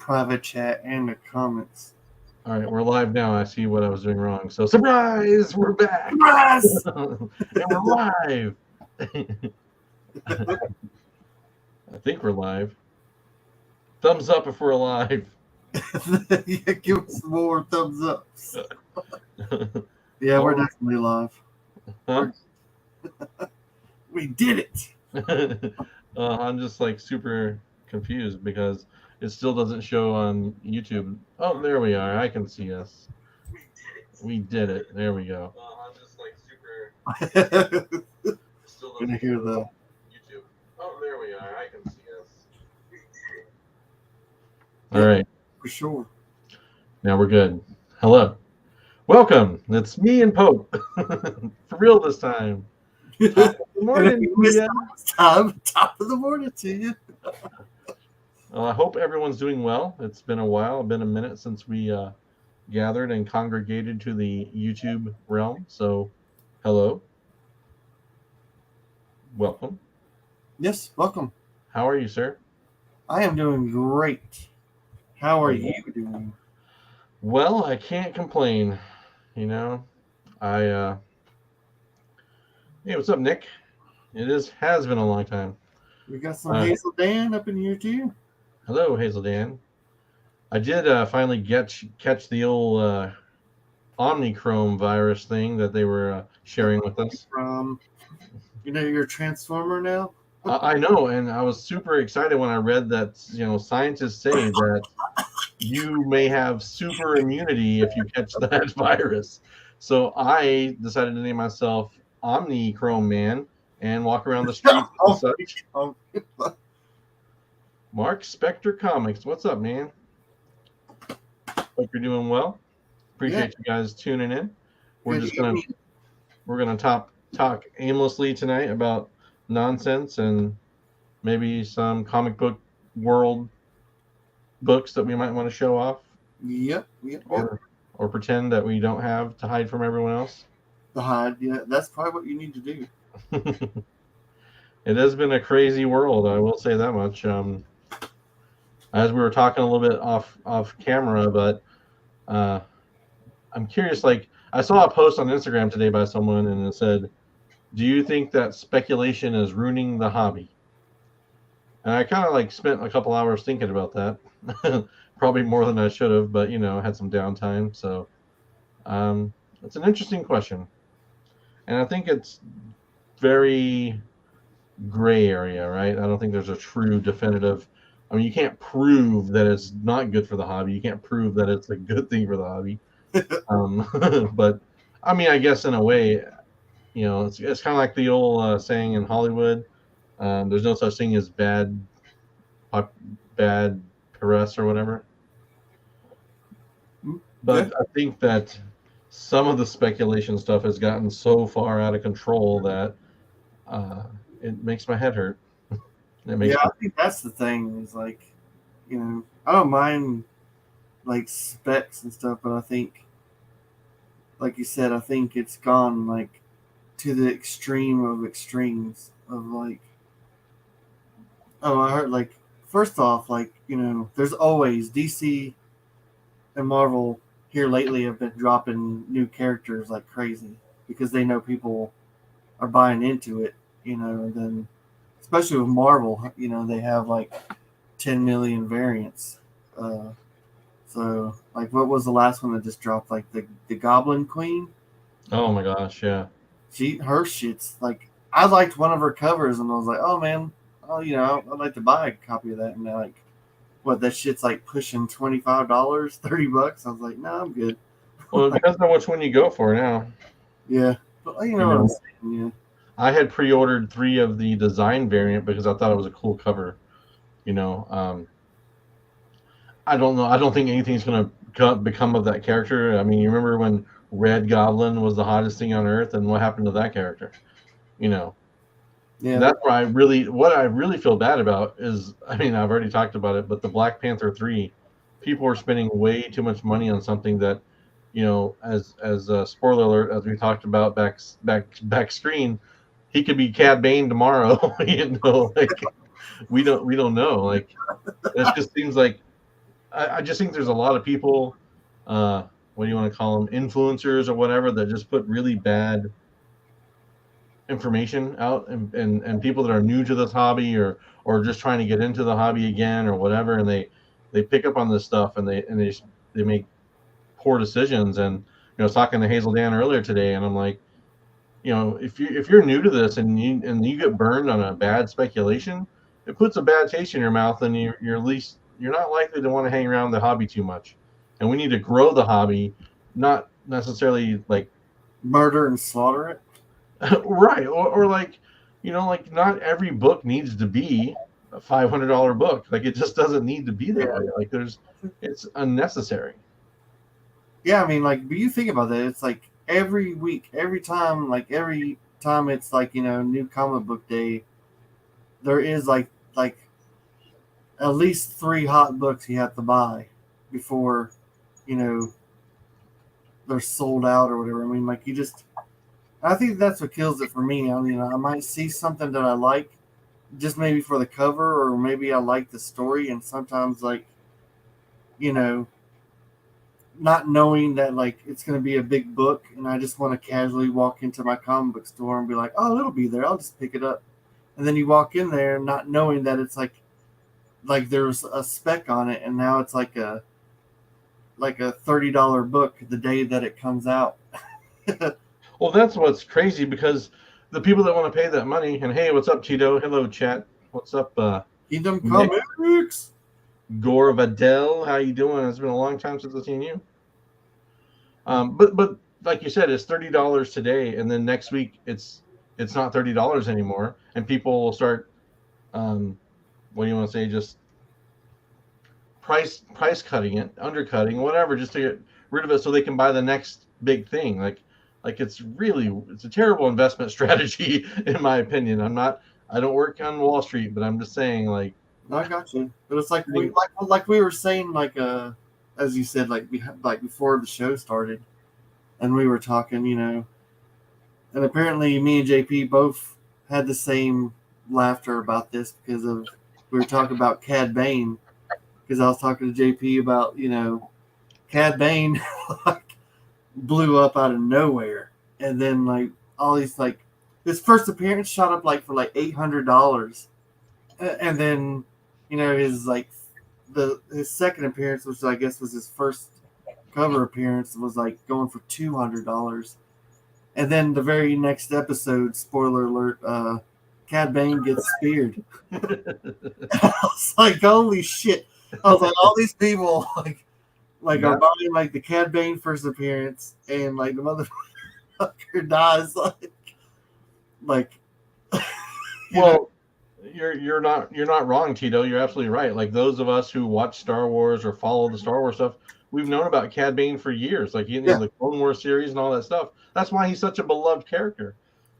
private chat and the comments. All right, we're live now. I see what I was doing wrong. So, surprise! We're back! Surprise! And we're live! I think we're live. Thumbs up if we're alive. Yeah, give us some more thumbs ups. Yeah, we're definitely live. Huh? We did it. I'm just like super confused because it still doesn't show on YouTube. Oh, there we are. I can see us. We did it. There we go. I'm just like super. Still Gonna hear the YouTube. Oh, there we are. I can see us. All right. For sure. Now we're good. Hello. Welcome. It's me and Pope. For real this time. Top of the morning to you. Top of the morning to you. I hope everyone's doing well. It's been a while. It's been a minute since we gathered and congregated to the YouTube realm. So, hello. Welcome. Yes, welcome. How are you, sir? I am doing great. How are you doing? Well, I can't complain. You know, hey, what's up, Nick? Has been a long time. We got some Hazel Dan up in here too. Hello, Hazel Dan. I did finally catch the old Omnichrome virus thing that they were sharing with us. You're a transformer now. I know, and I was super excited when I read that. Scientists say that you may have super immunity if you catch that virus. So I decided to name myself Omnichrome Man and walk around the streets and such. Mark Spector Comics, what's up, man? Hope you're doing well. Appreciate you guys tuning in. We're gonna talk aimlessly tonight about nonsense and maybe some comic book world books that we might want to show off. Yep. Or pretend that we don't have to hide from everyone else. To hide, yeah. That's probably what you need to do. It has been a crazy world, I will say that much. As we were talking a little bit off camera, but I'm curious, like I saw a post on Instagram today by someone and it said, do you think that speculation is ruining the hobby? And I kind of like spent a couple hours thinking about that. Probably more than I should have, but had some downtime. So it's an interesting question. And I think it's very gray area, right? I don't think there's a true definitive. I mean, you can't prove that it's not good for the hobby. You can't prove that it's a good thing for the hobby. But I mean, I guess in a way, it's kind of like the old saying in Hollywood, there's no such thing as bad press or whatever. But I think that some of the speculation stuff has gotten so far out of control that it makes my head hurt. I think that's the thing is like, I don't mind like specs and stuff, but I think, like you said, I think it's gone like to the extreme of extremes of like, I heard like, first off, like, there's always DC and Marvel here lately have been dropping new characters like crazy because they know people are buying into it, and then especially with Marvel, they have like 10 million variants. So like, what was the last one that just dropped? Like the Goblin Queen. Oh my gosh, yeah. Her shit's like, I liked one of her covers and I was like, oh man, I'd like to buy a copy of that. And they're like, what, that shit's like pushing $25, $30. I was like, no, I'm good. Well, it depends on which one you go for now. Yeah, but what I'm saying. Yeah. I had pre-ordered 3 of the design variant because I thought it was a cool cover. I don't know. I don't think anything's going to become of that character. I mean, you remember when Red Goblin was the hottest thing on Earth, and what happened to that character? Yeah. That's where what I really feel bad about is, I mean, I've already talked about it, but the Black Panther 3, people are spending way too much money on something that, as a spoiler alert, as we talked about back screen, he could be Cad Bane tomorrow. Like we don't know. Like it just seems like I just think there's a lot of people, what do you want to call them, influencers or whatever, that just put really bad information out, and people that are new to this hobby, or just trying to get into the hobby again or whatever, and they pick up on this stuff, and they make poor decisions. And I was talking to Hazel Dan earlier today, and I'm like, if you're new to this, and you get burned on a bad speculation, it puts a bad taste in your mouth, and you're not likely to want to hang around the hobby too much. And we need to grow the hobby, not necessarily like Murder and slaughter it. right, or like, like not every book needs to be a $500 book. Like it just doesn't need to be that way. Like it's unnecessary. Yeah, I mean, like, but you think about that. It's like every week, every time it's like new comic book day, there is like at least three hot books you have to buy before you know they're sold out or whatever. I mean, like you just, I think that's what kills it for me. I mean, I might see something that I like, just maybe for the cover, or maybe I like the story, and sometimes like you know not knowing that like it's going to be a big book, and I just want to casually walk into my comic book store and be like, oh, it'll be there. I'll just pick it up. And then you walk in there not knowing that it's like there's a spec on it, and now it's like a $30 book the day that it comes out. Well, that's what's crazy, because the people that want to pay that money, and hey, what's up, Tito? Hello, chat. What's up, Kingdom Nick Comics. Gore Vadell? How you doing? It's been a long time since I've seen you. But like you said, it's $30 today, and then next week it's not $30 anymore, and people will start, what do you want to say, just price cutting it, undercutting, whatever, just to get rid of it so they can buy the next big thing. Like it's a terrible investment strategy in my opinion. I don't work on Wall Street, but I'm just saying, like, I got you. But it's like I mean, like we were saying, as you said, like before the show started, and we were talking, and apparently me and JP both had the same laughter about this because of we were talking about Cad Bane, because I was talking to JP about Cad Bane like blew up out of nowhere, and then like all these like his first appearance shot up like for like $800, and then his like his second appearance, which I guess was his first cover appearance, was like going for $200, and then the very next episode, spoiler alert, Cad Bane gets speared. I was like, holy shit! I was like, all these people like are buying like the Cad Bane first appearance, and like the motherfucker dies like. Well, you're not wrong, Tito. You're absolutely right. Like those of us who watch Star Wars or follow the Star Wars stuff, we've known about Cad Bane for years. Like the Clone Wars series and all that stuff. That's why he's such a beloved character.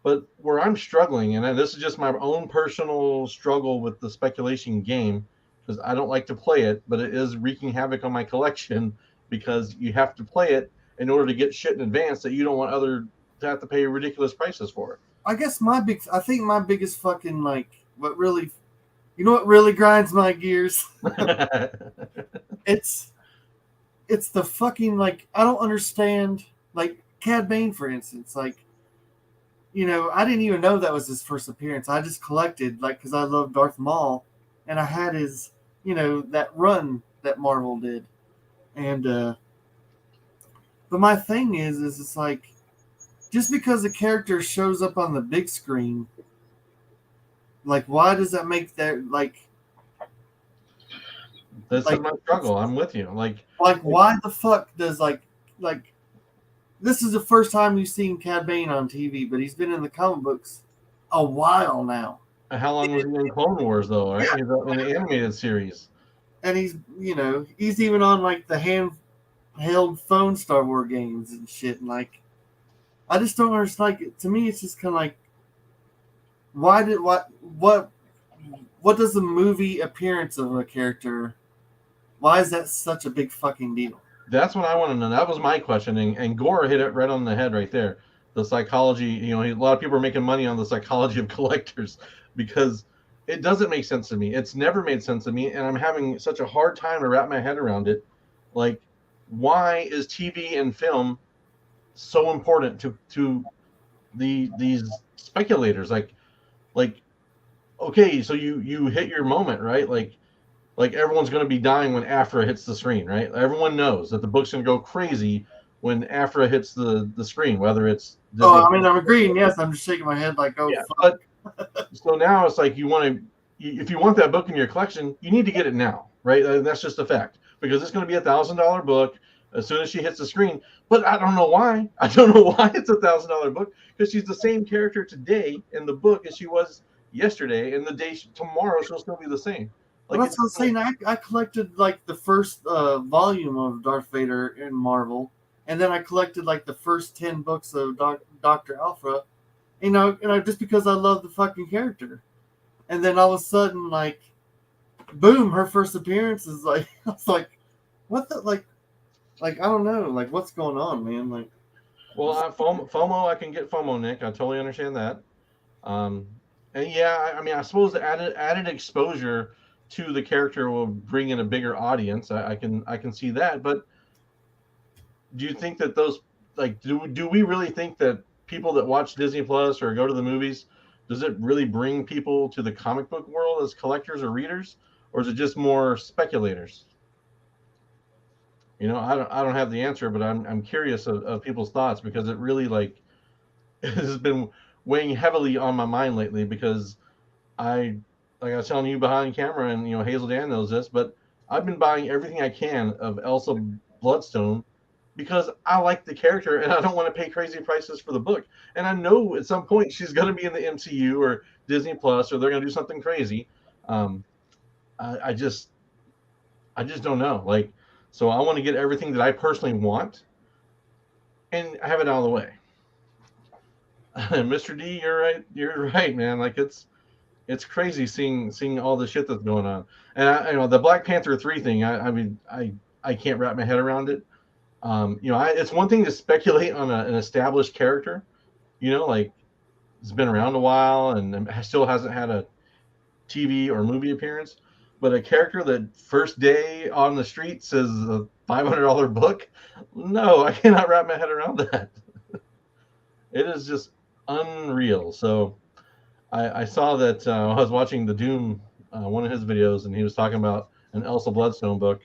But where I'm struggling, and this is just my own personal struggle with the speculation game, because I don't like to play it, but it is wreaking havoc on my collection, because you have to play it in order to get shit in advance that you don't want other to have to pay ridiculous prices for. I guess my biggest fucking like what really grinds my gears. it's the fucking like I don't understand, like Cad Bane for instance, like I didn't even know that was his first appearance. I just collected like because I love Darth Maul, and I had his that run that Marvel did, and but my thing is it's like just because a character shows up on the big screen, like why does that make that like that's my struggle. I'm with you. Like why the fuck does like this is the first time you've seen Cad Bane on TV, but he's been in the comic books a while now. How long was he in Clone Wars though? Right, he's in the animated series, and he's even on like the handheld phone Star Wars games and shit. And like, I just don't understand. Like to me, it's just kind of like, what does the movie appearance of a character? Why is that such a big fucking deal? That's what I want to know. That was my question, and Gore hit it right on the head right there. The psychology, a lot of people are making money on the psychology of collectors, because it doesn't make sense to me. It's never made sense to me, and I'm having such a hard time to wrap my head around it. Like, why is TV and film so important to these speculators? Like okay, so you hit your moment, right? Like everyone's going to be dying when Afra hits the screen, right? Everyone knows that the book's going to go crazy when Afra hits the screen, whether it's Disney. Oh, I mean, I'm agreeing. Yes, I'm just shaking my head like, oh, Yeah, fuck. but so now it's like if you want that book in your collection, you need to get it now, right? That's just a fact because it's going to be $1,000 book as soon as she hits the screen. But I don't know why. I don't know why it's $1,000 book because she's the same character today in the book as she was yesterday, and tomorrow she'll still be the same. Well, Like that's what I'm saying. I collected like the first volume of Darth Vader in Marvel, and then I collected like the first 10 books of Doctor Alpha. Just because I love the fucking character, and then all of a sudden, like, boom, her first appearance is like, I was like, what the like I don't know, like what's going on, man? Like, well, FOMO, I can get FOMO, Nick. I totally understand that. Um, and yeah, I mean, I suppose the added exposure to the character will bring in a bigger audience. I can see that. But do you think that those like do we really think that people that watch Disney Plus or go to the movies, does it really bring people to the comic book world as collectors or readers, or is it just more speculators? I don't have the answer, but I'm curious of people's thoughts because it really it has been weighing heavily on my mind lately because I like I was telling you behind camera, and Hazel Dan knows this, but I've been buying everything I can of Elsa Bloodstone because I like the character and I don't want to pay crazy prices for the book. And I know at some point she's going to be in the MCU or Disney Plus, or they're going to do something crazy. Um, I just don't know. So I want to get everything that I personally want and have it out of the way. Mr. D, you're right. You're right, man. Like it's crazy seeing all the shit that's going on. And the Black Panther 3 thing. I mean, I can't wrap my head around it. It's one thing to speculate on an established character. Like it's been around a while and still hasn't had a TV or movie appearance. But a character that first day on the street says a $500 book, no, I cannot wrap my head around that. It is just unreal. So I saw that I was watching the Doom, one of his videos, and he was talking about an Elsa Bloodstone book.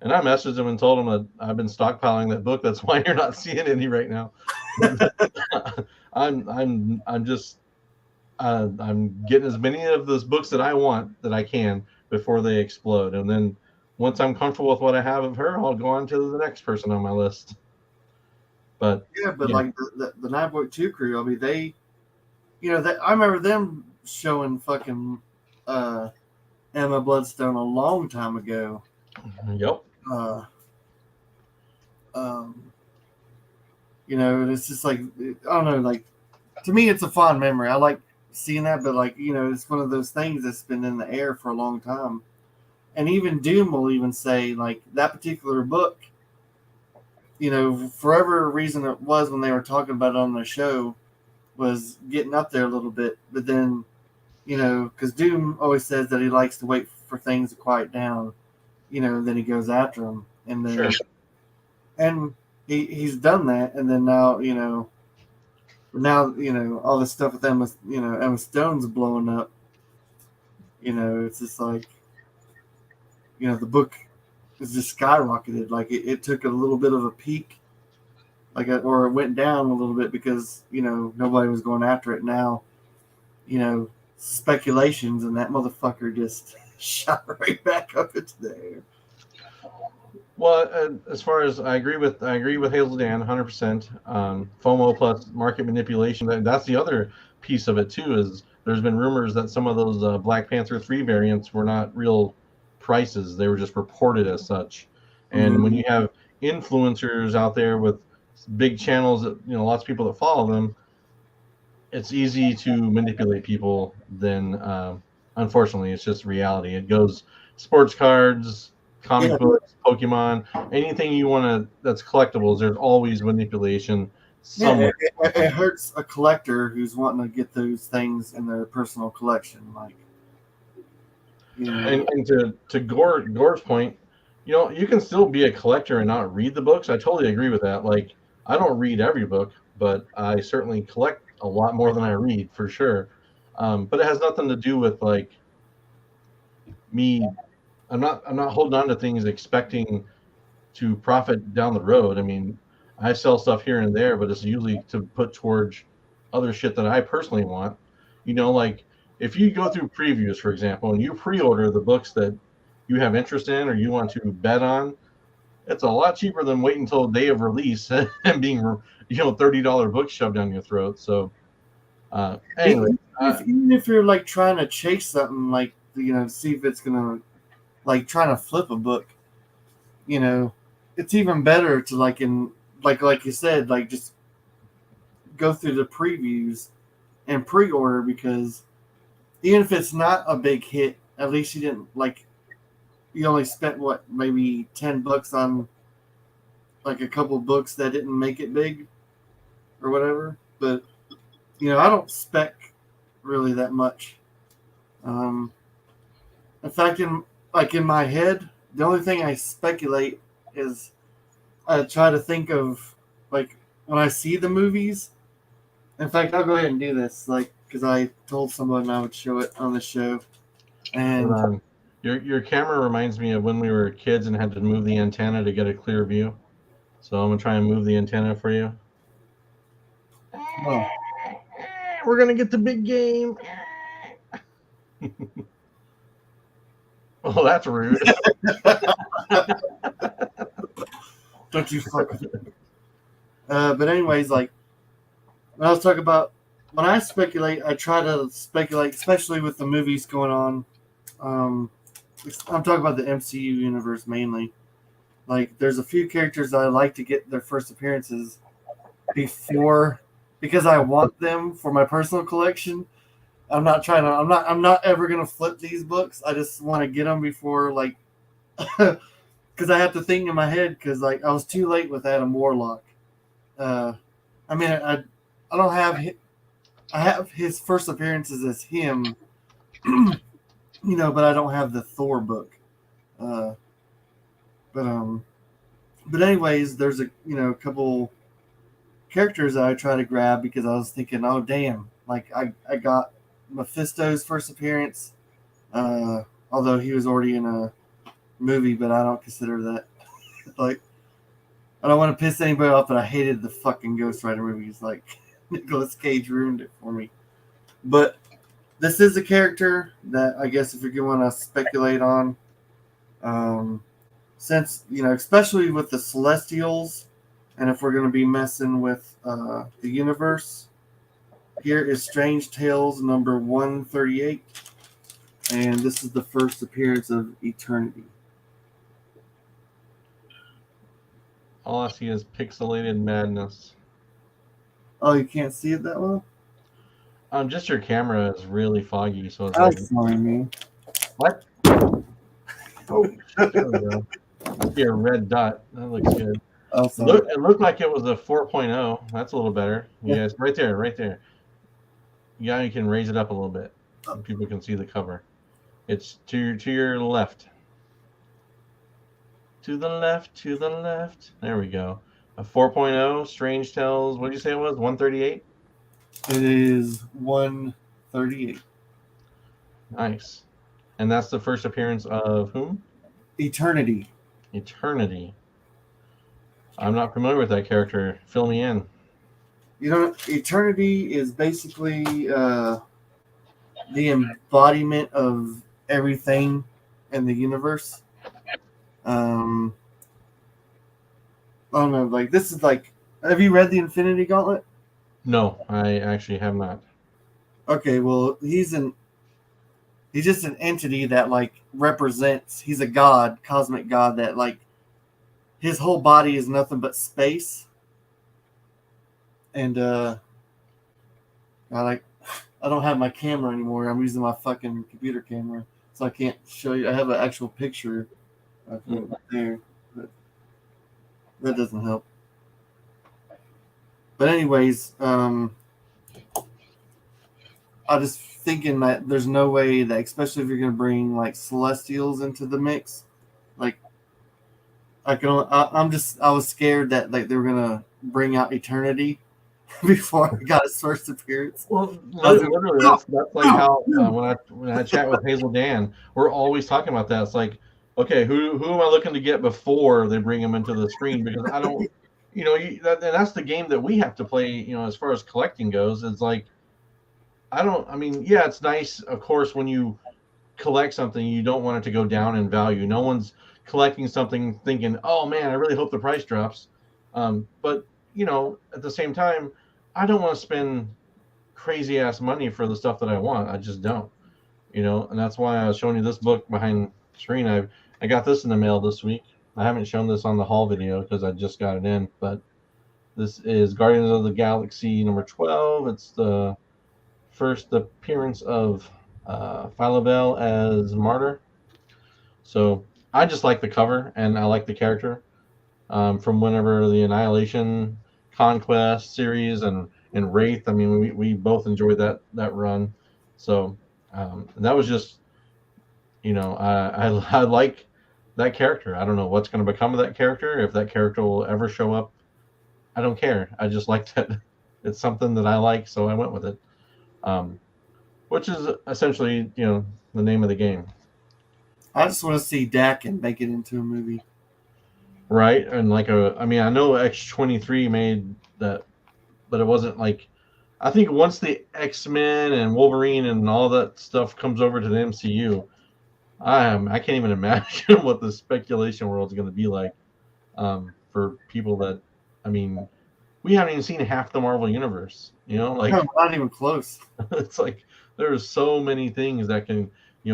And I messaged him and told him that I've been stockpiling that book. That's why you're not seeing any right now. I'm getting as many of those books that I want that I can before they explode. And then once I'm comfortable with what I have of her, I'll go on to the next person on my list. But yeah, but like the 9.2 crew, I mean, I remember them showing fucking Emma Bloodstone a long time ago. Yep. It's just like, I don't know, like, to me it's a fond memory. I like seeing that, but like, it's one of those things that's been in the air for a long time. And even Doom will even say like that particular book, for whatever reason it was when they were talking about it on the show, was getting up there a little bit. But then, because Doom always says that he likes to wait for things to quiet down, then he goes after them. And then, sure. and he's done that. And then now, all this stuff with Emma Stone's blowing up. It's just like, the book is just skyrocketed. Like it took a little bit of a peak, or it went down a little bit because nobody was going after it. Now, speculations, and that motherfucker just shot right back up into the air. Well, as far as I agree with Hazel Dan 100%. FOMO plus market manipulation. That's the other piece of it too. Is there's been rumors that some of those Black Panther 3 variants were not real prices; they were just reported as such. And when you have influencers out there with big channels that lots of people that follow them, it's easy to manipulate people. Then, unfortunately, it's just reality. It goes sports cards, comic books, Pokemon, anything you want to that's collectibles. There's always manipulation somewhere. Yeah, it hurts a collector who's wanting to get those things in their personal collection. Like, And to Gore's point, you can still be a collector and not read the books. I totally agree with that. Like, I don't read every book, but I certainly collect a lot more than I read for sure. But it has nothing to do with like me. I'm not holding on to things expecting to profit down the road. I mean, I sell stuff here and there, but it's usually to put towards other shit that I personally want. Like if you go through previews, for example, and you pre-order the books that you have interest in or you want to bet on, it's a lot cheaper than waiting until the day of release and being, $30 books shoved down your throat. So, anyway, Even if you're like trying to chase something, like see if it's gonna like trying to flip a book, it's even better to like you said, like just go through the previews and pre-order, because even if it's not a big hit, at least you didn't you only spent what, maybe $10 on like a couple books that didn't make it big or whatever. But I don't spec really that much. In fact, in my head, the only thing I speculate is I try to think of like when I see the movies. In fact, I'll go ahead and do this, because I told someone I would show it on the show. hold And on. Your camera reminds me of when we were kids and had to move the antenna to get a clear view. So I'm gonna try and move the antenna for you. oh, We're gonna get the big game. Oh, that's rude. don't you fucking. But anyways, like when I was talking about when I speculate, I try to speculate, especially with the movies going on. I'm talking about the MCU universe mainly. Like, there's a few characters that I like to get their first appearances before, because I want them for my personal collection. I'm not trying to. I'm not ever gonna flip these books. I just want to get them before, because I have to think in my head. Because I was too late with Adam Warlock. I mean, I don't have. I have his first appearances as him, but I don't have the Thor book. Uh, but but anyways, there's a couple characters that I try to grab, because I was thinking, oh damn, like I got Mephisto's first appearance, although he was already in a movie, but I don't consider that like, I don't want to piss anybody off, but I hated the fucking Ghost Rider movies. Like, Nicolas Cage ruined it for me. But this is a character that I guess if you want to speculate on, since especially with the Celestials, and if we're going to be messing with the universe, here is Strange Tales number 138, and this is the first appearance of Eternity. All I see is pixelated madness. Oh, you can't see it that well? Just your camera is really foggy, so it's I'm like, sorry, man. what? Oh, there we go. Must be a red dot. That looks good. Oh, sorry. It looked like it was a 4.0. That's a little better. You guys, right there. Yeah, you can raise it up a little bit, so people can see the cover. It's to your left. To the left. There we go. A 4.0, Strange Tales. What did you say it was? 138? It is 138. Nice. And that's the first appearance of whom? Eternity. Eternity. I'm not familiar with that character. Fill me in. Eternity is basically the embodiment of everything in the universe. I don't know. Like, this is like, have you read the Infinity Gauntlet? No, I actually have not. Okay, well, he's just an entity that represents. He's a god, cosmic god, that his whole body is nothing but space. And I don't have my camera anymore. I'm using my fucking computer camera, so I can't show you. I have an actual picture of him right there, but that doesn't help. But anyways, I I just thinking that there's no way that, especially if you're gonna bring like Celestials into the mix, like I was scared that like they were gonna bring out Eternity before I got his first appearance. Well, I was like, literally, no, that's like no, how no. when I chat with Hazel Dan, we're always talking about that. It's like, okay, who am I looking to get before they bring him into the screen? Because I don't, and that's the game that we have to play. As far as collecting goes, it's like I don't. I mean, yeah, it's nice, of course, when you collect something, you don't want it to go down in value. No one's collecting something thinking, oh man, I really hope the price drops. But at the same time, I don't want to spend crazy ass money for the stuff that I want. I just don't, and that's why I was showing you this book behind the screen. I got this in the mail this week. I haven't shown this on the haul video because I just got it in, but this is Guardians of the Galaxy number 12. It's the first appearance of Phyla-Vell as Martyr. So I just like the cover and I like the character from whenever the Annihilation Conquest series and Wraith. I mean, we both enjoyed that run. So and that was just I like that character. I don't know what's going to become of that character. If that character will ever show up, I don't care. I just like that. It's something that I like, so I went with it. Which is essentially the name of the game. I just want to see Dak and make it into a movie. Right, and I mean, I know X-23 made that, but it wasn't like, I think once the X-Men and Wolverine and all that stuff comes over to the MCU, I can't even imagine what the speculation world is going to be like for people that, I mean, we haven't even seen half the Marvel universe. No, not even close. It's like there's so many things that can,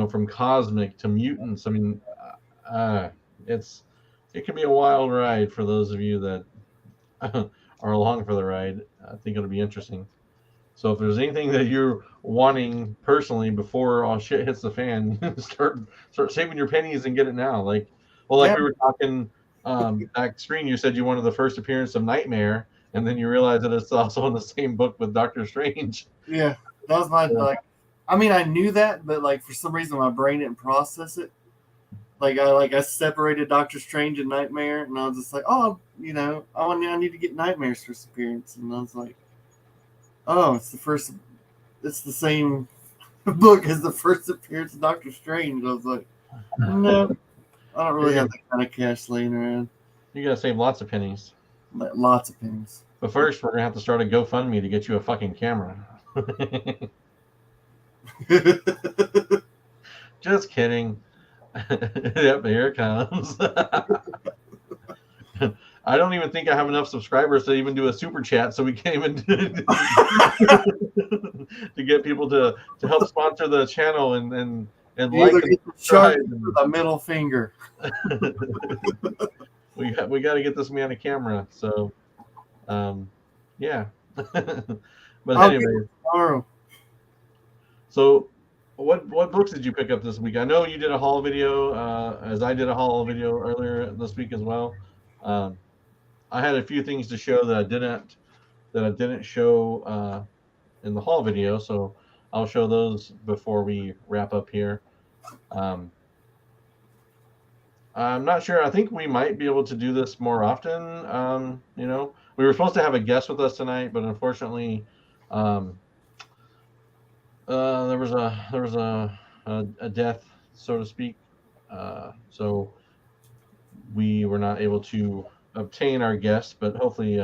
from cosmic to mutants. I mean, it can be a wild ride for those of you that are along for the ride. I think it'll be interesting. So if there's anything that you're wanting personally before all shit hits the fan, start saving your pennies and get it now. Like Yeah, we were talking back screen, you said you wanted the first appearance of Nightmare, and then you realize that it's also in the same book with Doctor Strange. yeah. That was my Yeah. like. I mean, I knew that, but like for some reason my brain didn't process it. I separated Doctor Strange and Nightmare, and I was just like, oh, I need to get Nightmare's first appearance, and I was like, oh, it's the same book as the first appearance of Doctor Strange. I was like, no, I don't really have that kind of cash laying around. You gotta save lots of pennies. Like, lots of pennies. But first, we're gonna have to start a GoFundMe to get you a fucking camera. Just kidding. Yep, here it comes. I don't even think I have enough subscribers to even do a super chat, so we can't even to get people to help sponsor the channel and You like either and get the subscribe. shark or the middle finger. We got to get this man a camera. So, yeah. But I'll get anyway, it tomorrow. so what books did you pick up this week? I know you did a haul video, as I did a haul video earlier this week as well. I had a few things to show that I didn't show in the haul video, so I'll show those before we wrap up here. I'm not sure. I think we might be able to do this more often. We were supposed to have a guest with us tonight, but unfortunately, there was a death, so to speak. So we were not able to obtain our guest, but hopefully,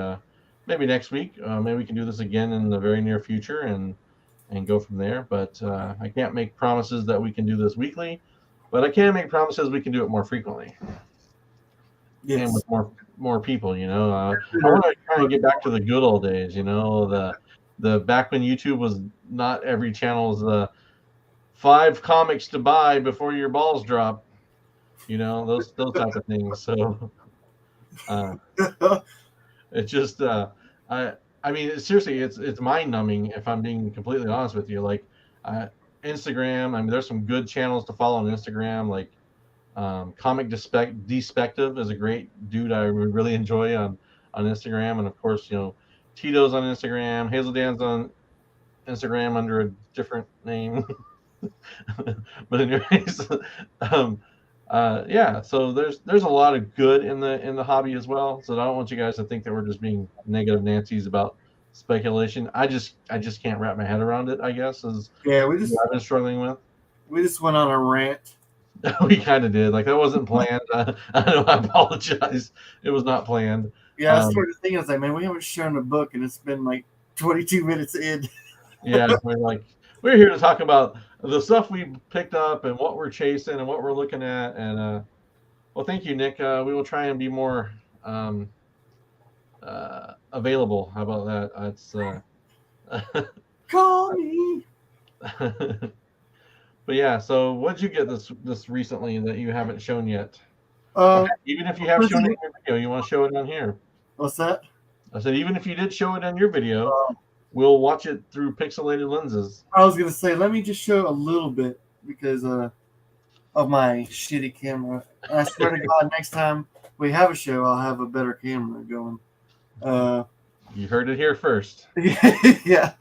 maybe next week, maybe we can do this again in the very near future and go from there. But I can't make promises that we can do this weekly, but I can make promises we can do it more frequently and Yes. with more people. I want to try and get back to the good old days. The back when YouTube was not every channel's the 5 comics to buy before your balls drop. Those type of things. So it's just I mean, seriously, it's mind numbing if I'm being completely honest with you. Like Instagram, I mean, there's some good channels to follow on Instagram. Like Comic Despective is a great dude I really enjoy on Instagram, and of course, Tito's on Instagram, Hazel Dan's on Instagram under a different name. But anyways, um, yeah. So there's a lot of good in the hobby as well. So I don't want you guys to think that we're just being negative Nancy's about speculation. I just can't wrap my head around it. I guess is Yeah, what I've been struggling with. we just went on a rant. We kind of did. Like that wasn't planned. I apologize. It was not planned. Yeah, I Um, started thinking, I was like, man, we haven't shown a book, and it's been like 22 minutes in. yeah, we're here to talk about the stuff we picked up and what we're chasing and what we're looking at. And well, thank you, Nick. We will try and be more um, available. How about that? Call me. But yeah. So what'd you get this recently that you haven't shown yet? Uh, Even if you have shown it in your video, you want to show it on here. what's that? I said even if you did show it on your video, Uh, we'll watch it through pixelated lenses. I was gonna say, let me just show a little bit because of my shitty camera. And I swear to God, next time we have a show, I'll have a better camera going. You heard it here first. Yeah.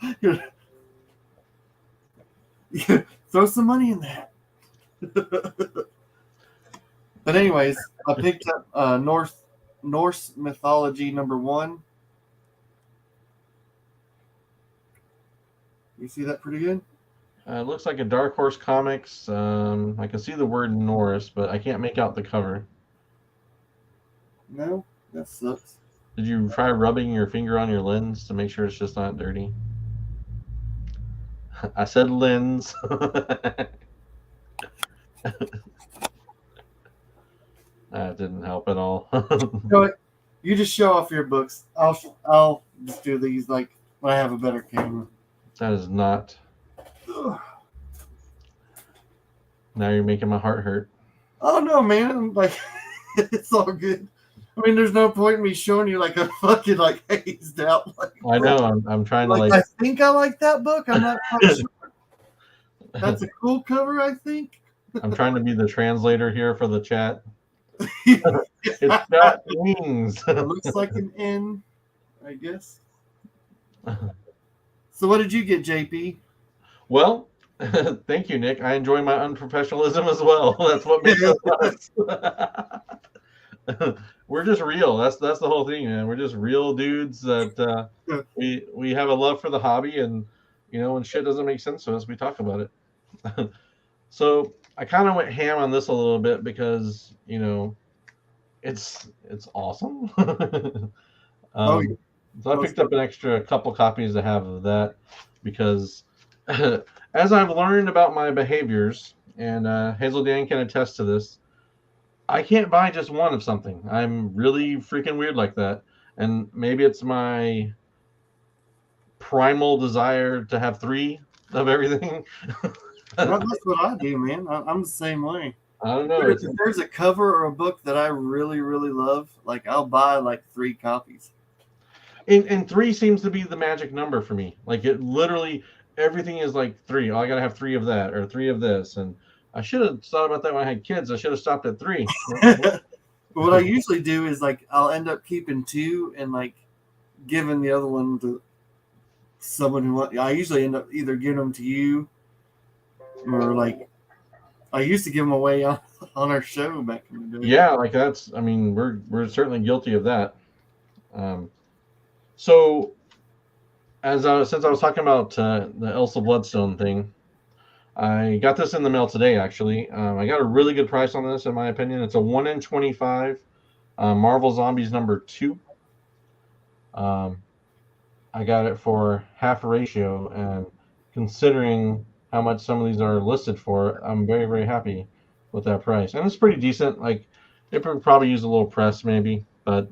Throw some money in that. But anyways, I picked up Norse Mythology #1. You see that pretty good? It looks like a Dark Horse Comics. I can see the word Norris, but I can't make out the cover. No, that sucks. Did you try rubbing your finger on your lens to make sure it's just not dirty? I said lens. That didn't help at all. You just show off your books. I'll just do these like when I have a better camera. That is not. Now you're making my heart hurt. Oh no, man! I'm like, it's all good. I mean, there's no point in me showing you like a fucking like hazed out. Like, I know. I'm trying to I think I like that book. I'm not quite sure. That's a cool cover, I think. I'm trying to be the translator here for the chat. It's got wings. It looks like an N, I guess. So, what did you get, JP? Well, thank you, Nick. I enjoy my unprofessionalism as well. That's what makes us us. We're just real. That's the whole thing, man. We're just real dudes that we have a love for the hobby, and when shit doesn't make sense to us, we talk about it. So I kind of went ham on this a little bit because it's awesome. So I picked up an extra couple copies to have of that because as I've learned about my behaviors, and Hazel Dan can attest to this, I can't buy just one of something. I'm really freaking weird like that. And maybe it's my primal desire to have 3 of everything. Well, that's what I do, man. I'm the same way. I don't know. If there's a cover or a book that I really, really love, like I'll buy like 3 copies. And 3 seems to be the magic number for me. Like it literally, everything is like 3. Oh, I gotta have 3 of that or 3 of this. And I should have thought about that when I had kids. I should have stopped at 3. What I usually do is like I'll end up keeping 2 and like giving the other one to someone who I usually end up either giving them to you or like I used to give them away on our show back in the day. Yeah, like that's. I mean, we're certainly guilty of that. So, since I was talking about the Elsa Bloodstone thing, I got this in the mail today. Actually, I got a really good price on this, in my opinion. It's a 1 in 25 Marvel Zombies #2. I got it for half a ratio, and considering how much some of these are listed for, I'm very, very happy with that price. And it's pretty decent. Like, it would probably use a little press maybe, but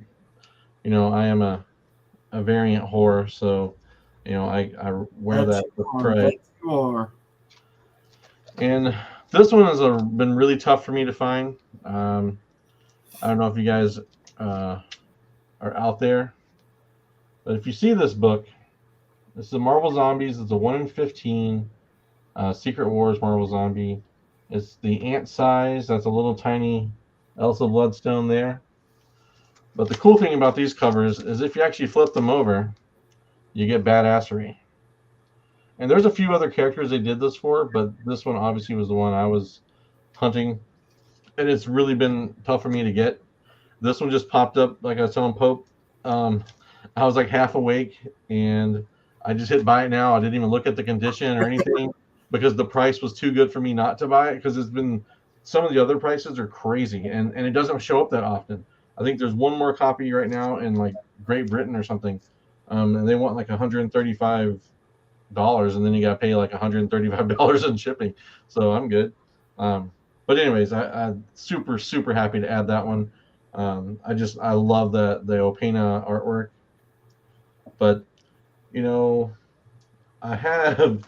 I am a variant whore, so I wear that with pride. You are. And this one has been really tough for me to find. I don't know if you guys are out there, but if you see this book, this is a Marvel Zombies. It's a 1 in 15 Secret Wars Marvel Zombie. It's the ant size. That's a little tiny Elsa Bloodstone there. But the cool thing about these covers is if you actually flip them over, you get badassery. And there's a few other characters they did this for, but this one obviously was the one I was hunting, and it's really been tough for me to get. This one just popped up like I was telling Pope. Um, I was like half awake, and I just hit buy it now. I didn't even look at the condition or anything because the price was too good for me not to buy it. Because it's been some of the other prices are crazy, and it doesn't show up that often. I think there's one more copy right now in like Great Britain or something, and they want like $135, and then you got to pay like $135 in shipping. So I'm good. But anyways, I'm super happy to add that one. I love the Opena artwork, but you know I have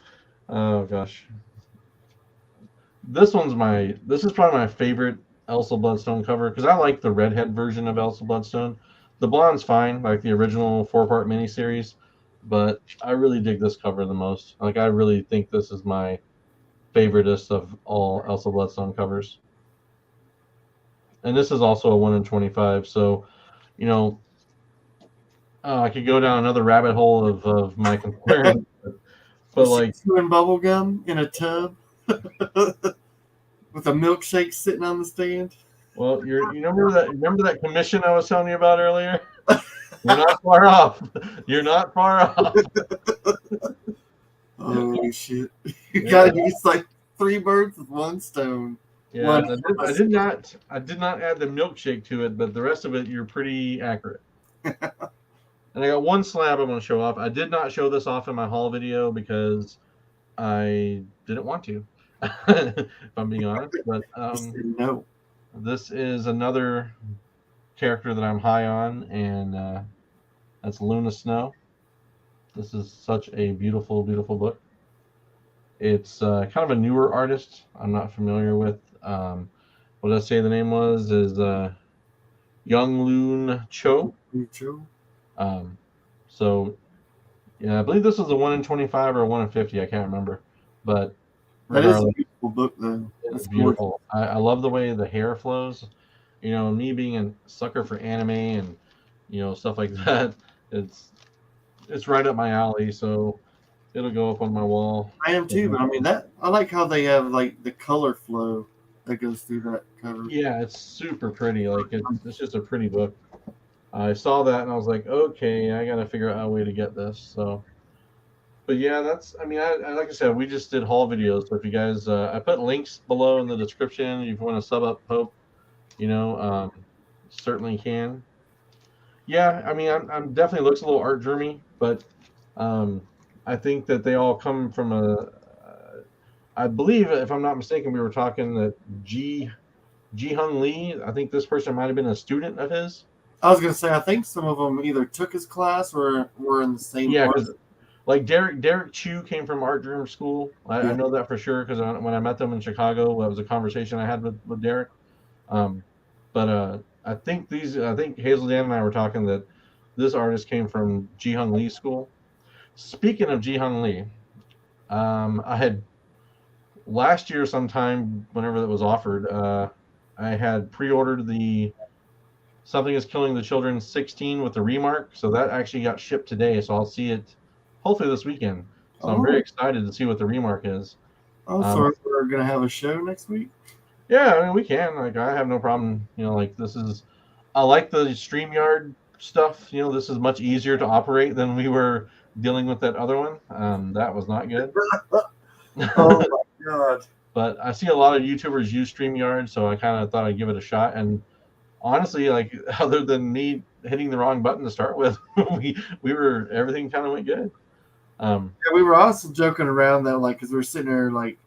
oh gosh, this is probably my favorite Elsa Bloodstone cover because I like the redhead version of Elsa Bloodstone. The blonde's fine, like the original 4-part miniseries, but I really dig this cover the most. Like I really think this is my favoriteest of all Elsa Bloodstone covers. And this is also a 1 in 25, so you know I could go down another rabbit hole of my concerns, You but see like, chewing bubble gum in a tub with a milkshake sitting on the stand. well, you remember that commission I was telling you about earlier? You're not far off. You're not far off. Oh shit! You Yeah, gotta use like three birds with one stone. yeah. One. I did not add the milkshake to it, but the rest of it you're pretty accurate. And I got one slab I'm going to show off. I did not show this off in my haul video because I didn't want to, if I'm being honest. But No. this is another character that I'm high on, and that's Luna Snow. This is such a beautiful book. It's kind of a newer artist. I'm not familiar with. What did I say the name was? Is Young Loon Cho. True. So yeah, I believe this is a 1 in 25 or a 1 in 50. I can't remember, but That is a regardless, beautiful book, though. it's That's beautiful. I love the way the hair flows. You know, me being a sucker for anime and stuff like that, it's right up my alley. So it'll go up on my wall. I am too, but I mean that I like how they have like the color flow that goes through that cover. Yeah, it's super pretty. Like it's just a pretty book. I saw that and I was like, okay, I got to figure out a way to get this. So, but yeah, I mean, I like I said, we just did haul videos. So if you guys, I put links below in the description. If you want to sub up Pope, certainly can. Yeah, I mean, I'm definitely looks a little art dreamy, but I think that they all come from I believe, if I'm not mistaken, we were talking that Ji Hung Lee. I think this person might have been a student of his. I was gonna say I think some of them either took his class or were in the same. Yeah, because like Derek Chu came from art dream school. I know that for sure because when I met them in Chicago, that was a conversation I had with Derek. But I think Hazel Dan and I were talking that this artist came from Ji Hung Lee's school. Speaking of Ji Hung Lee, I had last year sometime whenever that was offered, I had pre-ordered the Something is Killing the Children 16 with the remark, so that actually got shipped today. So I'll see it hopefully this weekend. So I'm very excited to see what the remark is. Oh, so we're gonna have a show next week? Yeah, I mean we can. Like I have no problem. Like I like the StreamYard stuff. This is much easier to operate than we were dealing with that other one. That was not good. Oh my god! But I see a lot of YouTubers use StreamYard, so I kind of thought I'd give it a shot. And honestly, like other than me hitting the wrong button to start with, everything kind of went good. Yeah, we were also joking around though, like because we were sitting there like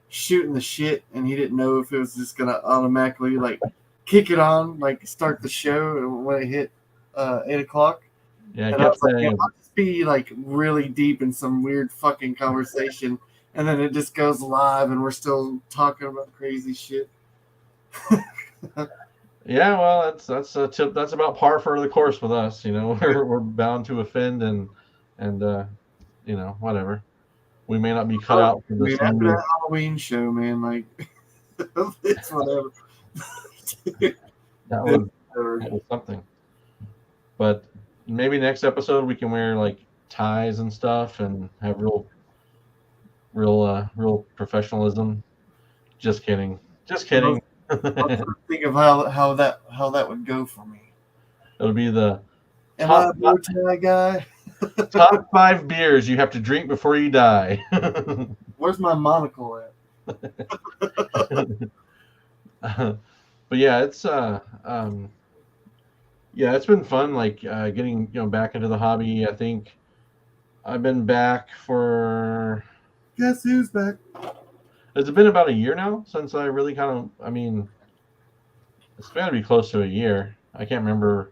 shooting the shit, and he didn't know if it was just gonna automatically like kick it on, like start the show when it hit 8:00. Yeah, and I was like, I'll just be like really deep in some weird fucking conversation, and then it just goes live, and we're still talking about crazy shit. Yeah, well, that's a tip. That's about par for the course with us. We're bound to offend and whatever. We may not be cut out for this. After that Halloween show, man, like it's whatever. that was something. But maybe next episode we can wear like ties and stuff and have real real professionalism. Just kidding. Just I kidding. was, I was trying to think of how that would go for me. It'll be the Am I a top bow tie guy? top 5 beers you have to drink before you die. Where's my monocle at? But yeah, yeah, it's been fun. Like getting back into the hobby. I think I've been back for. Guess who's back? Has it been about a year now since I really kind of? I mean, it's got to be close to a year. I can't remember.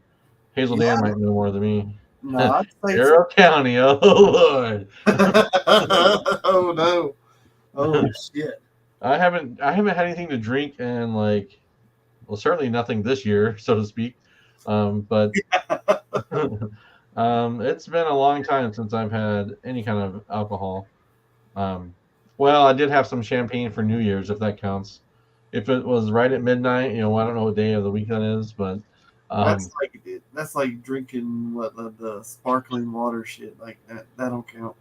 Hazel Dan Yeah, might know more than me. no, I'd say so. Carroll County. Oh Lord. Oh no! Oh shit! I haven't had anything to drink and like, well, certainly nothing this year, so to speak. But it's been a long time since I've had any kind of alcohol. Um, well, I did have some champagne for New Year's, if that counts. If it was right at midnight, I don't know what day of the week that is, but That's um, like drinking what the sparkling water shit like that. That don't count.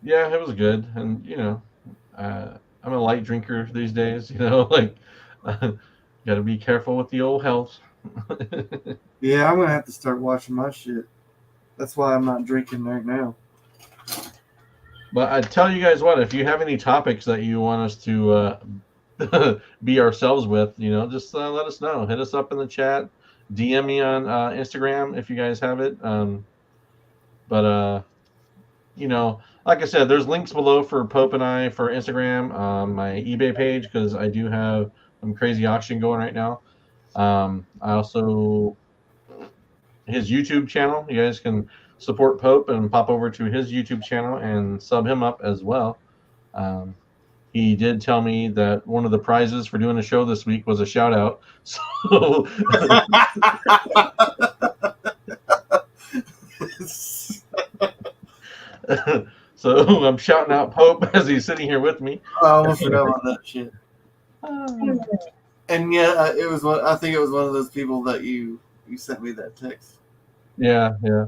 yeah, it was good. And I'm a light drinker these days. Like got to be careful with the old health. Yeah, I'm gonna have to start watching my shit. That's why I'm not drinking right now. But I tell you guys what, if you have any topics that you want us to be ourselves with, just let us know. Hit us up in the chat. DM me on Instagram if you guys have it. But like I said, there's links below for Pope and I for Instagram, my eBay page, because I do have some crazy auction going right now. I also his YouTube channel. You guys can support Pope and pop over to his YouTube channel and sub him up as well. Um, he did tell me that one of the prizes for doing a show this week was a shout out. So, so I'm shouting out Pope as he's sitting here with me. I almost forgot about that shit. And yeah, it was one. I think it was one of those people that you sent me that text. Yeah, yeah.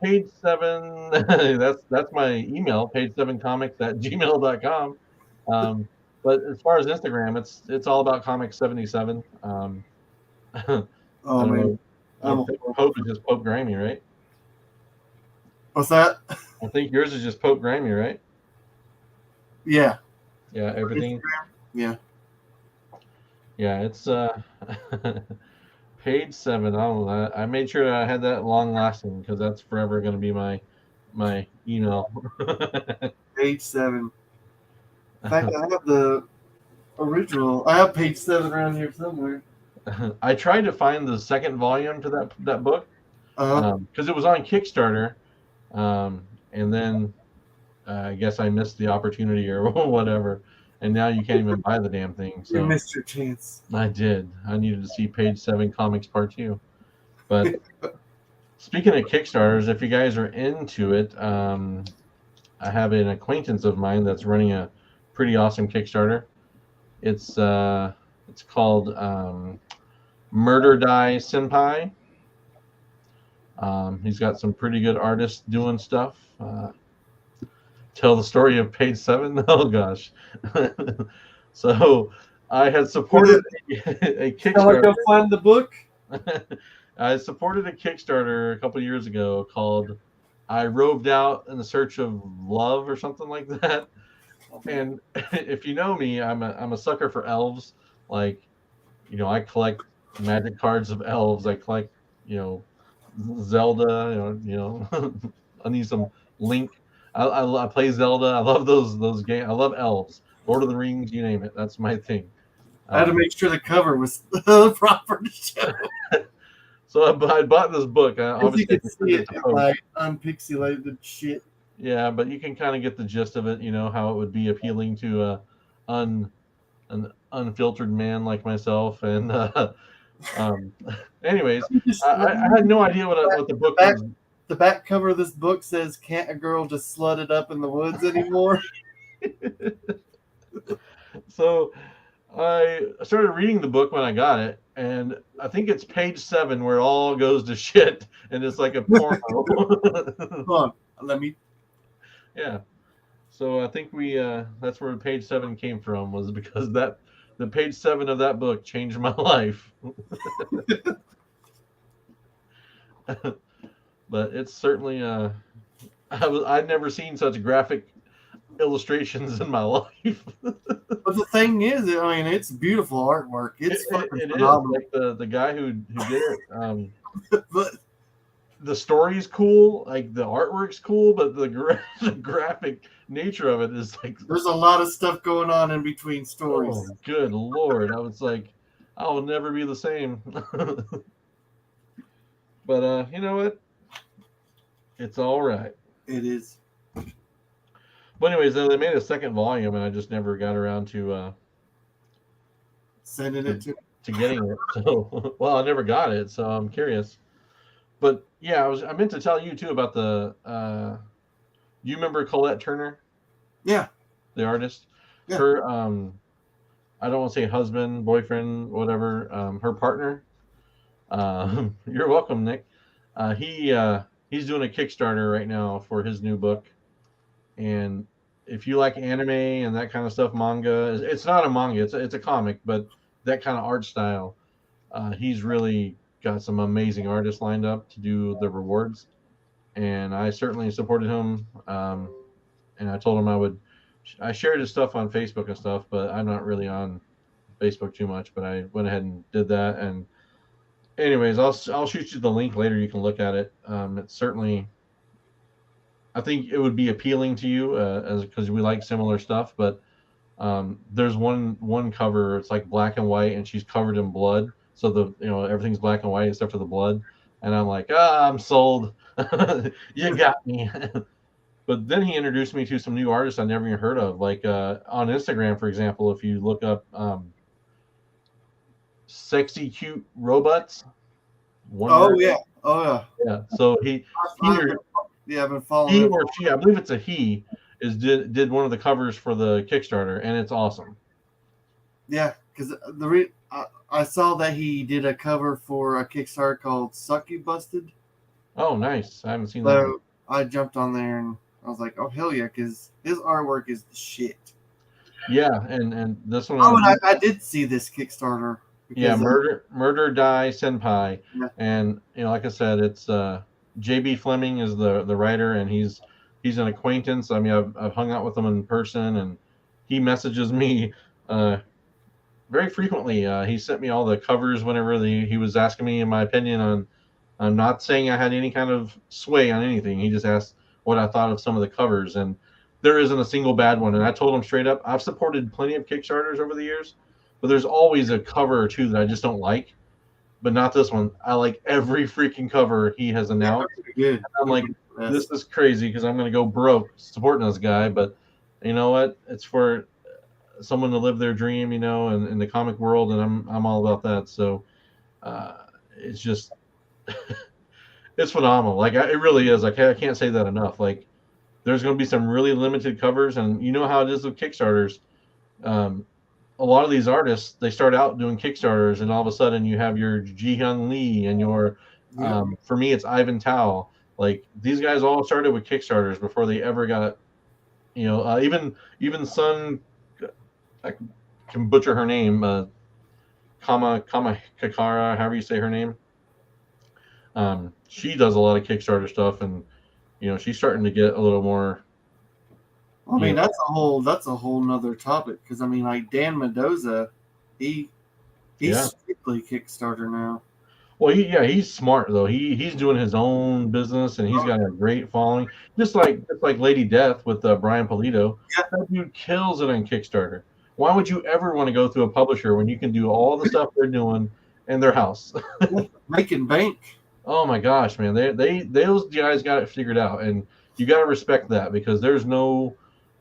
Page 7. That's my email. Page7comics@gmail.com. But as far as Instagram, it's all about comics77. I Oh don't man, know. I'm Pope is just Pope Grammy, right? what's that? I think yours is just Pope Grammy, right? Yeah, Yeah, everything. yeah. Yeah, it's page 7. I made sure I had that long lasting because that's forever going to be my email. Page 7. In fact, I have the original. I have page 7 around here somewhere. I tried to find the second volume to that book Uh, because it was on Kickstarter, and then I guess I missed the opportunity or whatever, and now you can't even buy the damn thing. you So missed your chance. I did. I needed to see page 7 comics part 2. But speaking of Kickstarters, if you guys are into it, I have an acquaintance of mine that's running a pretty awesome Kickstarter. It's called Murder Die Senpai. He's got some pretty good artists doing stuff. Tell the story of page 7. Oh gosh. So I had supported a Shall I Kickstarter. go find the book? I supported a Kickstarter a couple of years ago called "I Roved Out in the Search of Love" or something like that. And if you know me, I'm a sucker for elves. Like, I collect magic cards of elves. I collect, Zelda. I need some Link. I play Zelda. I love those games. I love elves. Lord of the Rings, you name it. That's my thing. I had to make sure the cover was proper to show. So I bought this book. As you Obviously, I can can see send it it to in Pope. my unpixelated shit. Yeah, but you can kind of get the gist of it. How it would be appealing to an unfiltered man like myself. And um, anyways, I had no idea what the book was. The back cover of this book says, "Can't a girl just slut it up in the woods anymore?" So I started reading the book when I got it, and I think it's page 7 where it all goes to shit, and it's like a porno. Hold on, let me. Yeah. So I think we that's where page 7 came from, was because that the page 7 of that book changed my life. But it's certainly I'd never seen such graphic illustrations in my life. But the thing is, I mean, it's beautiful artwork. It's fucking It is phenomenal. like the guy who did it. But The story's cool, like the artwork's cool, but the graphic nature of it is like, there's a lot of stuff going on in between stories. oh, good lord! I was like, I will never be the same. But you know what? It's all right. It is. But anyways, they made a second volume, and I just never got around Sending to, it to. to getting it. So, well, I never got it, so I'm curious. But yeah, I meant to tell you too about the. You remember Colette Turner, Yeah. the artist? Yeah. Her I don't want to say husband, boyfriend, whatever. Her partner. You're welcome, Nick. He's doing a Kickstarter right now for his new book, and if you like anime and that kind of stuff, manga, it's not a manga, it's a comic, but that kind of art style, he's really got some amazing artists lined up to do the rewards, and I certainly supported him. And I told him I would. I shared his stuff on Facebook and stuff, but I'm not really on Facebook too much. But I went ahead and did that. And anyways, I'll shoot you the link later. You can look at it. It's certainly. I think it would be appealing to you as because we like similar stuff. But there's one cover. It's like black and white, and she's covered in blood. So everything's black and white except for the blood. And I'm like, I'm sold. You got me. But then he introduced me to some new artists I never even heard of. Like on Instagram, for example, if you look up "sexy cute robots," one Oh word, yeah. Oh yeah. yeah. So he I've or been, yeah, I've been following he him. or she, I believe it's a he, did one of the covers for the Kickstarter, and it's awesome. Yeah, because I saw that he did a cover for a Kickstarter called "Suck You Busted." Oh, nice! I haven't seen that one. So I jumped on there and I was like, "Oh hell yeah!" Because his artwork is the shit. Yeah, and this one, Oh, and I did see this Kickstarter yeah, because murder die senpai, yeah, and like I said, it's JB Fleming is the writer, and he's an acquaintance. I mean, I've hung out with him in person, and he messages me uh, very frequently. He sent me all the covers whenever he was asking me in my opinion on. I'm not saying I had any kind of sway on anything. He just asked what I thought of some of the covers, and there isn't a single bad one. And I told him straight up, I've supported plenty of Kickstarters over the years, but there's always a cover or two that I just don't like. But not this one. I like every freaking cover he has yeah, announced. they're pretty good. I'm They're like, pretty this best. is crazy because I'm going to go broke supporting this guy. But you know what? It's for someone to live their dream, and in the comic world, and I'm all about that. So it's just it's phenomenal. Like it really is. Like I can't say that enough. Like there's going to be some really limited covers, and you know how it is with Kickstarters. Um, a lot of these artists they start out doing Kickstarters, and all of a sudden you have your Ji Hyun Lee and your Yep. for me it's Ivan Tao. Like these guys all started with Kickstarters before they ever got even Sun. I can butcher her name. Kama Kakara, however you say her name. She does a lot of Kickstarter stuff, and she's starting to get a little more. I mean, that's a whole nother topic because I mean, like Dan Mendoza, he he's Yeah. strictly Kickstarter now. Well, he's smart though. He's doing his own business, and he's got a great following. Just like Lady Death with Brian Polito. Yeah, That dude kills it on Kickstarter. Why would you ever want to go through a publisher when you can do all the stuff they're doing in their house? yeah, making bank. Oh my gosh, man! Those guys got it figured out, and you got to respect that because there's no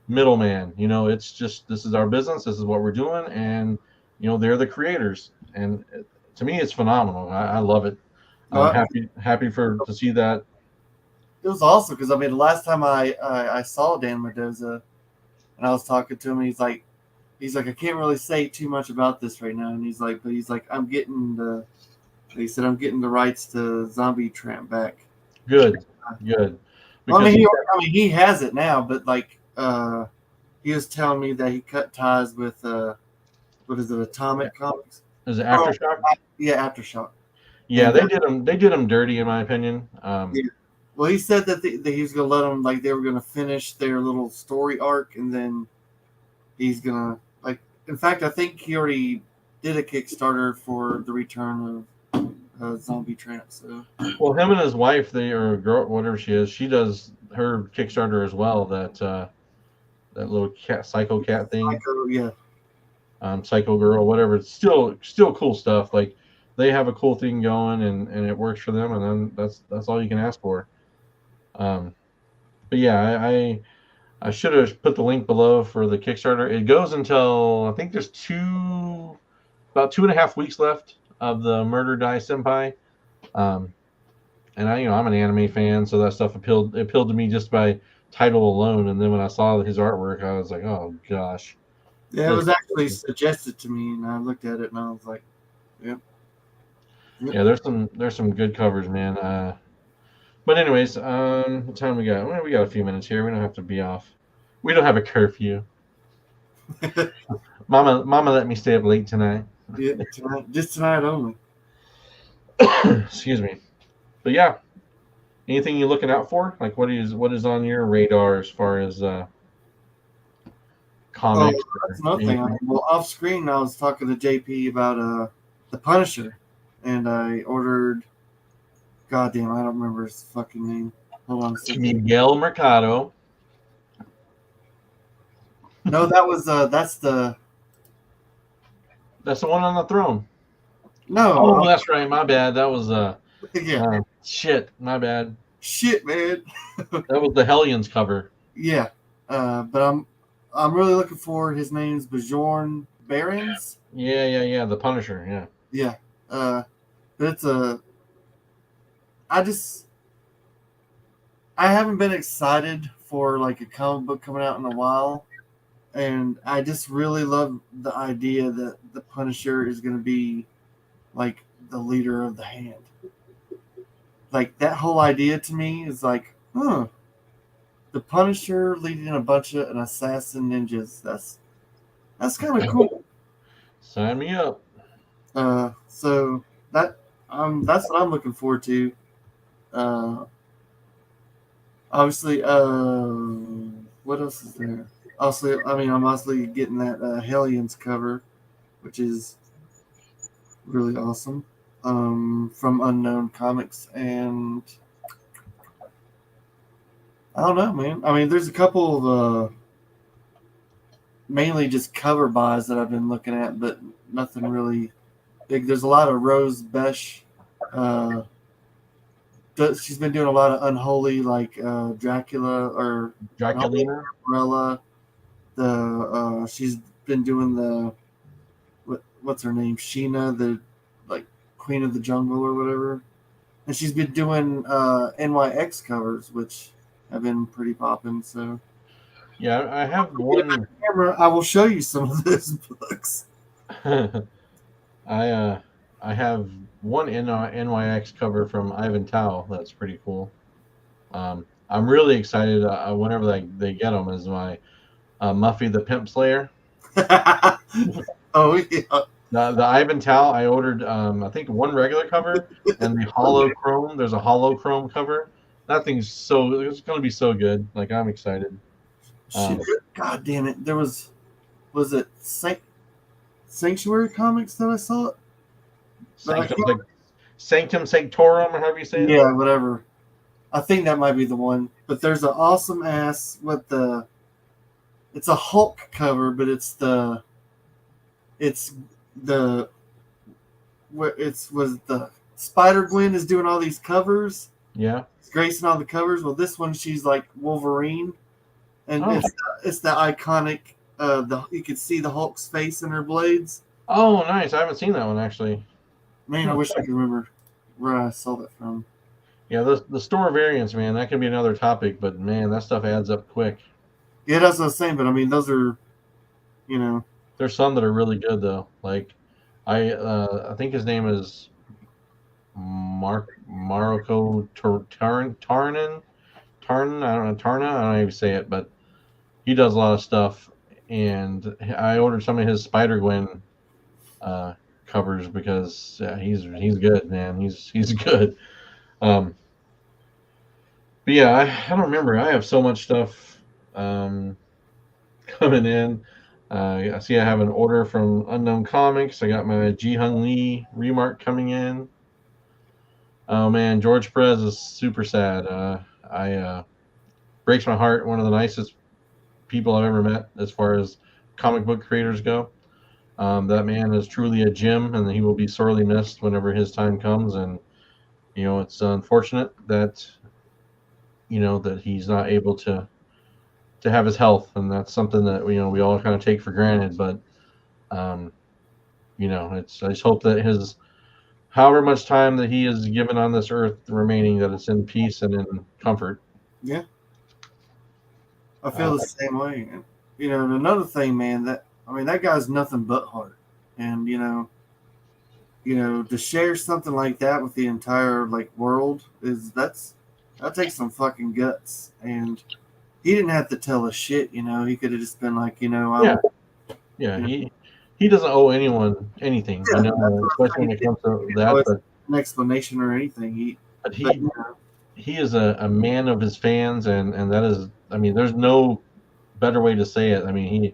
middleman. It's just this is our business, this is what we're doing, and they're the creators, and to me, it's phenomenal. I love it. I'm No, happy to see that. it was awesome because I mean, the last time I saw Dan Mendoza and I was talking to him, he's like, I can't really say too much about this right now, and he's like, he said I'm getting the rights to Zombie Tramp back. Good, good, Well, I because mean, he has it now, but like he was telling me that he cut ties with what is it, Atomic Comics? Is it Oh, Aftershock? yeah, Aftershock. Yeah, And they did him dirty in my opinion. yeah. Well, he said that he was gonna let them, like, they were gonna finish their little story arc, and then he's gonna, like. In fact, I think he already did a Kickstarter for the return of Zombie Tramp. So Well, him and his wife, they or girl, whatever she is, she does her Kickstarter as well. That little cat, psycho cat thing, Psycho, yeah, psycho girl, whatever. It's still cool stuff. Like they have a cool thing going, and it works for them, and then that's all you can ask for. Um, but yeah, I should have put the link below for the Kickstarter. It goes until I think there's about 2.5 weeks left of the Murder Die Senpai. Um, and I'm an anime fan, so that stuff appealed to me just by title alone. And then when I saw his artwork, I was like, oh gosh, yeah. It this. was actually suggested to me, and I looked at it, and I was like, yep, yep. Yeah, there's some good covers, man. But anyways, what time we got? Well, we got a few minutes here. We don't have to be off. We don't have a curfew. Mama let me stay up late tonight. Yeah, just tonight only. Excuse me. But yeah, anything you looking out for? Like what is on your radar as far as Oh, comics? that's another thing. Well, off screen, I was talking to JP about the Punisher, and I ordered. Goddamn, I don't remember his fucking name. Hold on a second. Miguel Mercado. No, that's the That's the one on the throne. no. Oh, that's right. My bad. That was Yeah, shit. My bad. shit, man. That was the Hellions cover. Yeah, but I'm really looking forward. His name's Bjorn Barons. Yeah. The Punisher. Yeah. Yeah, but it's a. I just I haven't been excited for like a comic book coming out in a while, and I just really love the idea that the Punisher is going to be like the leader of the Hand. Like that whole idea to me is like, the Punisher leading a bunch of an assassin ninjas. That's kind of cool. Sign me up. So that's what I'm looking forward to. Uh, obviously, what else is there? Also, I mean, I'm obviously getting that Hellions cover, which is really awesome. From Unknown Comics, and I don't know, man. I mean, there's a couple of mainly just cover buys that I've been looking at, but nothing really big. There's a lot of Rose Besh. Uh, she's been doing a lot of Unholy, like Dracula or Draculina. Umbrella. She's been doing the what's her name, Sheena, the like Queen of the Jungle or whatever, and she's been doing NYX covers, which have been pretty popping. So Yeah, I have one. camera, I will show you some of those books. I uh I have one NYX cover from Ivan Tao. That's pretty cool. I'm really excited. Whenever they get them, is my Muffy the Pimp Slayer. Oh yeah, The Ivan Tao, I ordered I think one regular cover and the hollow chrome. There's a hollow chrome cover. That thing's it's gonna be so good. Like I'm excited. shit. God damn it! There was it Sanctuary Comics that I saw it. Sanctum Sanctorum, or however you say it. Yeah, whatever. I think that might be the one. But there's an awesome ass with the. It's a Hulk cover, but it's the where was the Spider Gwen is doing all these covers. Yeah. It's gracing all the covers. Well, this one she's like Wolverine, and it's the iconic. You could see the Hulk's face in her blades. Oh, nice! I haven't seen that one actually. Man, I wish I could remember where I saw that from. Yeah, the store variants, man, that can be another topic, but man, that stuff adds up quick. Yeah, that's what I was saying. But I mean, those are, There's some that are really good though. Like I think his name is Marco Tarnan. I don't know how you say it, but he does a lot of stuff, and I ordered some of his Spider Gwen uh, covers because he's good, man. He's good. Um, but yeah, I don't remember. I have so much stuff um, coming in. I see I have an order from Unknown Comics. I got my Ji Hung Lee remark coming in. Oh man, George Perez is super sad. I breaks my heart. One of the nicest people I've ever met as far as comic book creators go. That man is truly a gem, and he will be sorely missed whenever his time comes. And it's unfortunate that that he's not able to have his health, and that's something that we all kind of take for granted. But um, it's I just hope that his however much time that he is given on this earth remaining, that it's in peace and in comfort. Yeah, I Uh, feel the same way. And, and another thing, man, that I mean, that guy's nothing but heart, and to share something like that with the entire like world that takes some fucking guts. And he didn't have to tell us shit. He could have just been like, yeah, I'm, yeah, you know, he doesn't owe anyone anything, yeah, that's what I'm especially saying. when it comes to He didn't that. always an explanation or anything. But But he is a man of his fans, and that is, I mean, there's no better way to say it. I mean,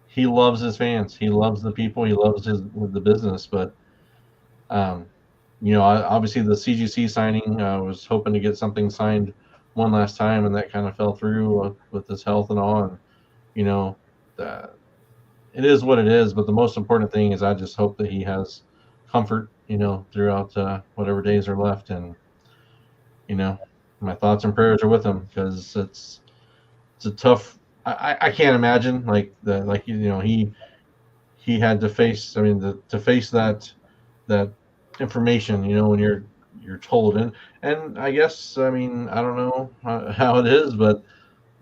he loves his fans, he loves the people, he loves the business. But um, obviously the CGC signing, I was hoping to get something signed one last time, and that kind of fell through with his health and all. And you know, uh, it is what it is. But the most important thing is I just hope that he has comfort, throughout whatever days are left. And you know, my thoughts and prayers are with him because it's a tough. I can't imagine he had to face. I mean, to face that information. When you're told. And I guess, I mean, I don't know how it is, but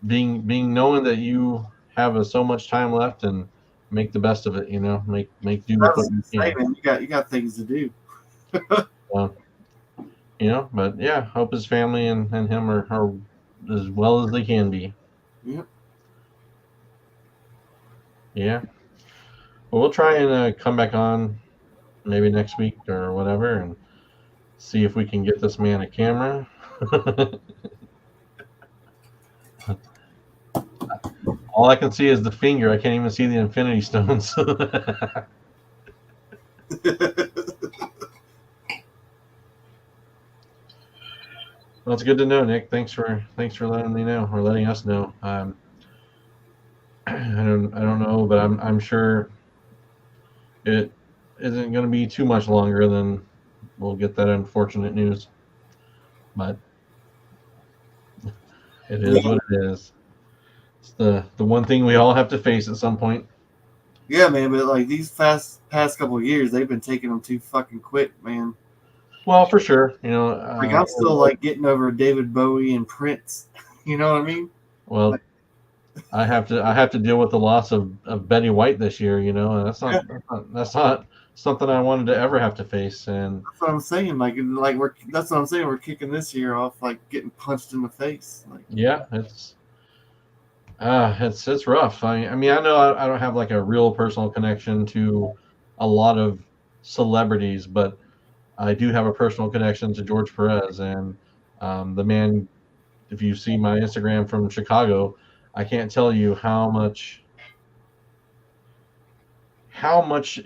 being knowing that you have so much time left, and make the best of it. Make do I with what was you gonna say, can. man, you got things to do. Uh, but yeah, hope his family and him are as well as they can be. Yep. Yeah. Well, we'll try and come back on maybe next week or whatever, and see if we can get this man a camera. All I can see is the finger. I can't even see the Infinity Stones. Well, it's good to know, Nick. Thanks for letting me know, or letting us know. I don't know, but I'm sure it isn't going to be too much longer than we'll get that unfortunate news. But it is Yeah. what it is. It's the one thing we all have to face at some point. Yeah, man, but like these past couple of years, they've been taking them too fucking quick, man. Well, for sure. Like I'm still like getting over David Bowie and Prince. You know what I mean? Like, Well, I have to deal with the loss of Betty White this year, and yeah, that's not something I wanted to ever have to face. And that's what I'm saying. Like that's what I'm saying. We're kicking this year off like getting punched in the face. Like, yeah, it's rough. I mean, I know I don't have like a real personal connection to a lot of celebrities, but I do have a personal connection to George Perez. And the man, if you see my Instagram from Chicago, I can't tell you how much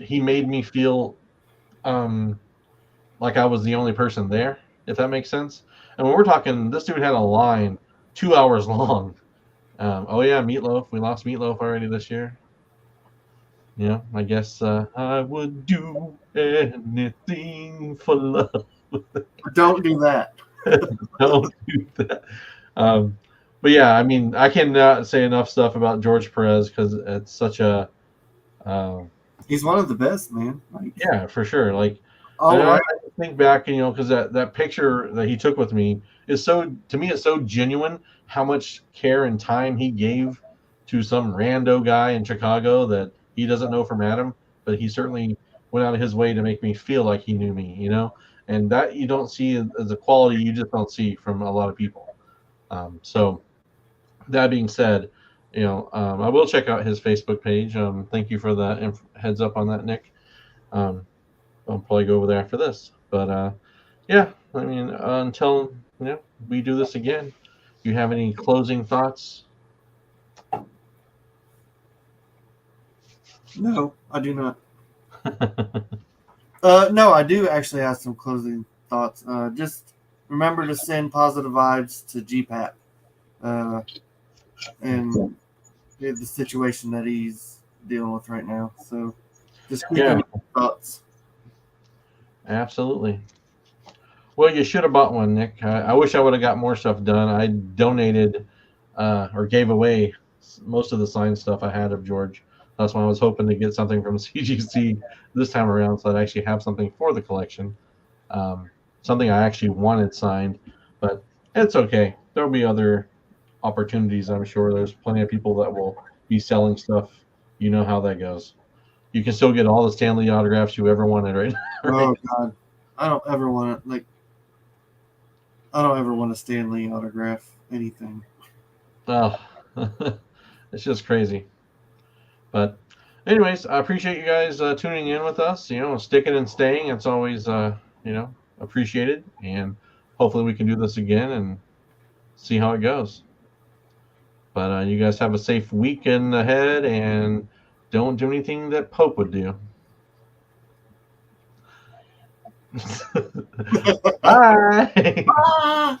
he made me feel um, like I was the only person there, if that makes sense. And when we're talking, this dude had a line 2 hours long. Oh yeah, Meatloaf. We lost Meatloaf already this year. I guess I would do anything for love. don't do that. Don't do that. Um, but yeah, I mean, I cannot say enough stuff about George Perez because it's such a uh, He's one of the best, man. Like yeah, for sure. Like, and all I around. think back, because that picture that he took with me is to me, it's so genuine how much care and time he gave to some rando guy in Chicago that he doesn't know from Adam, but he certainly went out of his way to make me feel like he knew me. And that you don't see as a quality you just don't see from a lot of people. So that being said, I will check out his Facebook page. Thank you for the heads up on that, Nick. I'll probably go over there after this. But yeah, I mean, until we do this again, do you have any closing thoughts? No, I do not. No, I do actually have some closing thoughts. Just remember to send positive vibes to GPAP and the situation that he's dealing with right now. So just keep Yeah, him in thoughts. absolutely. Well, you should have bought one, Nick. I wish I would have got more stuff done. I donated or gave away most of the signed stuff I had of George. That's why I was hoping to get something from CGC this time around, so I'd actually have something for the collection. Something I actually wanted signed, but it's okay. There'll be other opportunities, I'm sure. There's plenty of people that will be selling stuff. You know how that goes. You can still get all the Stanley autographs you ever wanted, right? Right? Oh God, I don't ever want to I don't ever want to Stanley autograph anything. Oh, it's just crazy. But, anyways, I appreciate you guys tuning in with us. Sticking and staying. It's always appreciated, and hopefully we can do this again and see how it goes. But you guys have a safe weekend ahead, and don't do anything that Pope would do. Bye. Ah!